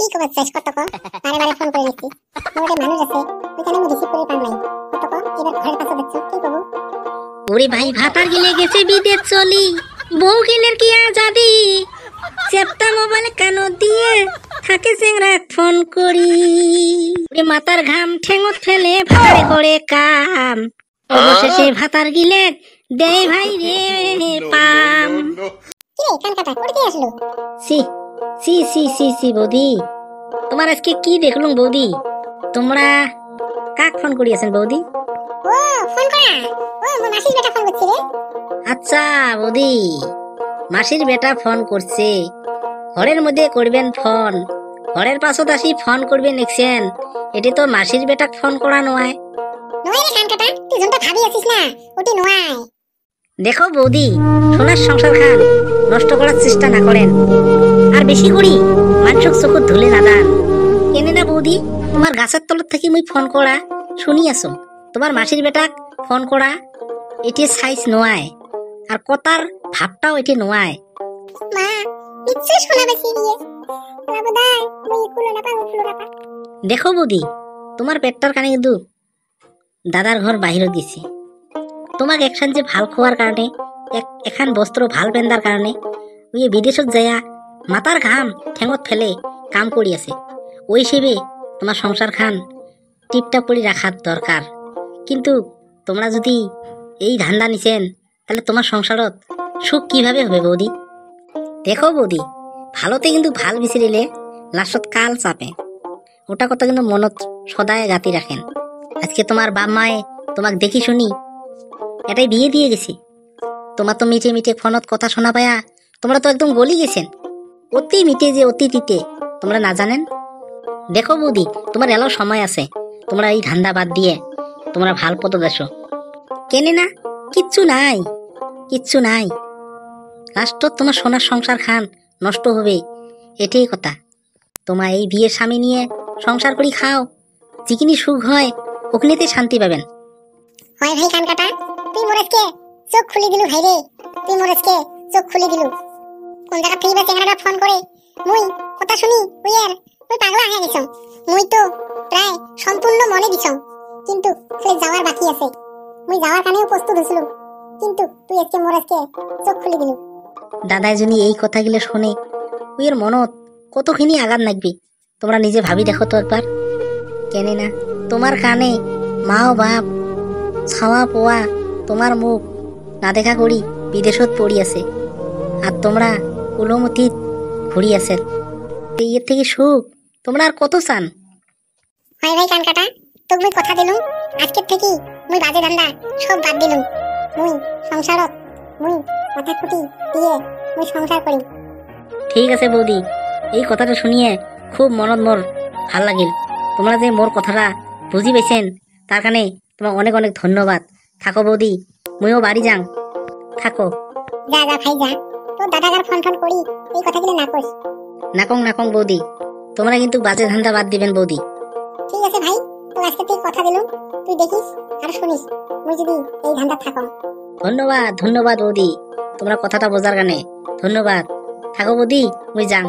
কি খবর চাস কত ক বারে বারে ফোন করে নিচ্ছি ওরে মানুষ আছে ওখানে আমি রিসিভ করে পার নাই কত ক এবার ঘরের কাছে যাচ্ছ কি কব ওরে ভাই ভাতার গিলে গেছে বিদেশ চলি বউ গিলের কি আজাদি চেপটা মোবাইল কান দিয়ে থাকে চেংরা ফোন করি ওরে মাথার ঘাম ঠেঙত ফেলে ভাতারে করে কাম অবশেষে ভাতার গিলে দেয় ভাই রে পাম কি রে কান কাটা করে কি আসলো সি সি সি সি সি বৌদি তোমার আজকে কি দেখলুম বৌদি তোমরা কাক ফোন করিয়েছেন বৌদি ও ফোন করা ও মোর মাসির বেটা ফোন করছে রে আচ্ছা বৌদি মাসির বেটা ফোন করছে ঘরের মধ্যে করবেন ফোন ঘরের পাশত আসি ফোন করবেন দেখছেন এটি তো মাসির বেটা ফোন করা নয় নয় রে কান কাটা তুই যন্টা ভাবি আছিস না ওটি নয় দেখো বৌদি সোনার সংসার খান নষ্ট করার চেষ্টা না করেন আর বেশি করি মানুষক চোখত ধুলে না দান কেনে না বৌদি তোমার গাছের তলত থেকে মুই ফোন করা শুনি আসো তোমার মাসির বেটাক ফোন করা এটি সাইজ নয় আর কথার ভাবটাও এটি নয় মা ইচ্ছে শোনাবে সিরিয়াস লাবদাই মুই কুলো না পাবো কুলো না পা দেখো বৌদি তোমার পেটটার কানে কিন্তু দাদার ঘর বাহিরত গেছে তোমাকে একখান যে ভাল খোয়ার কারণে এখান বস্ত্র ভাল পেন্দার কারণে ওই বিদেশত যাইয়া মাথার ঘাম ঠেঙত ফেলে কাম করি আছে ওই হিসেবে তোমার সংসার খান টিপটাপ করে রাখার দরকার কিন্তু তোমরা যদি এই ধান্দা নিছেন তাহলে তোমার সংসারত সুখ কিভাবে হবে বৌদি দেখো বৌদি ভালোতে কিন্তু ভাল বিচারিলে লাস্টত কাল চাপে ওটা কথা কিন্তু মনত সদায় গাতি রাখেন আজকে তোমার বাপ মায়ে তোমাক দেখি শুনি এটাই বিয়ে দিয়ে গেছি তোমার তো মিটে মিটে ফোনত কথা শোনা পায়া তোমরা তো একদম গলি গেছেন অতি মিটে যে অতি তিতে তোমরা না জানেন দেখো বৌদি তোমার এলো সময় আছে তোমরা এই ধান্দা বাদ দিয়ে তোমরা ভাল পথ আসো কেনে না কিচ্ছু নাই কিচ্ছু নাই লাস্টত তোমার সোনার সংসার খান নষ্ট হবে এটাই কথা তোমার এই বিয়ের স্বামী নিয়ে সংসার করি খাও যেখানে সুখ হয় ওখানেতে শান্তি পাবেন হয় ভাই কান কাটা তুই মোরজকে চোখ খুলে দিলু ভাই রে তুই মোরজকে চোখ খুলে দিলু কোন জায়গা থেকে বা চেংড়াটা ফোন করে মুই কথা শুনি তুই আর তুই পাগলা হয়ে গেছ মুই তো প্রায় সম্পূর্ণ মনে দিছ কিন্তু সে যাওয়ার বাকি আছে মুই যাওয়ার কানেও প্রস্তুত হইছিল কিন্তু তুই আজকে মোরজকে চোখ খুলে দিলু দাদাই যদি এই কথাগুলো শোনে ওর মনত কতখানি আঘাত লাগবে তোমরা নিজে ভাবি দেখো তো একবার কেনে না তোমার কানে মা ও বাপ ছাওয়া পোয়া তোমার মুখ না দেখা করি বিদেশত পড়ি আছে আর তোমরা কুলমতিত ঘুরি আছে এর থেকে সুখ তোমরা আর কত চান হয় ভাই কান কাটা তোকে মুই কথা দিলুম আজকের থেকে মুই বাজে ধান্দা সব বাদ দিলুম মুই সংসারত মুই মাথা খুঁটি দিয়ে মুই সংসার করি ঠিক আছে বৌদি এই কথাটা শুনিয়ে খুব মনত মোর ভাল লাগিল তোমরা যে মোর কথাটা বুঝি পেয়েছেন তার কারণে তোমার অনেক অনেক ধন্যবাদ থাকো বৌদি মুইও বাড়ি যাং থাকো যা যা ভাই যা তো দাদাগার ফোন ফোন করি এই কথাগুলো না কইস নাকং বৌদি তোমরা কিন্তু বাজে ধান্দা বাদ দিবেন বৌদি ঠিক আছে ভাই তো আজকে তুই কথা দিলুম তুই দেখিস আর শুনিস মুই যদি এই ধান্দা থাকো ধন্যবাদ বৌদি তোমরা কথাটা বোঝার কারণে ধন্যবাদ থাকো বৌদি মুই যাং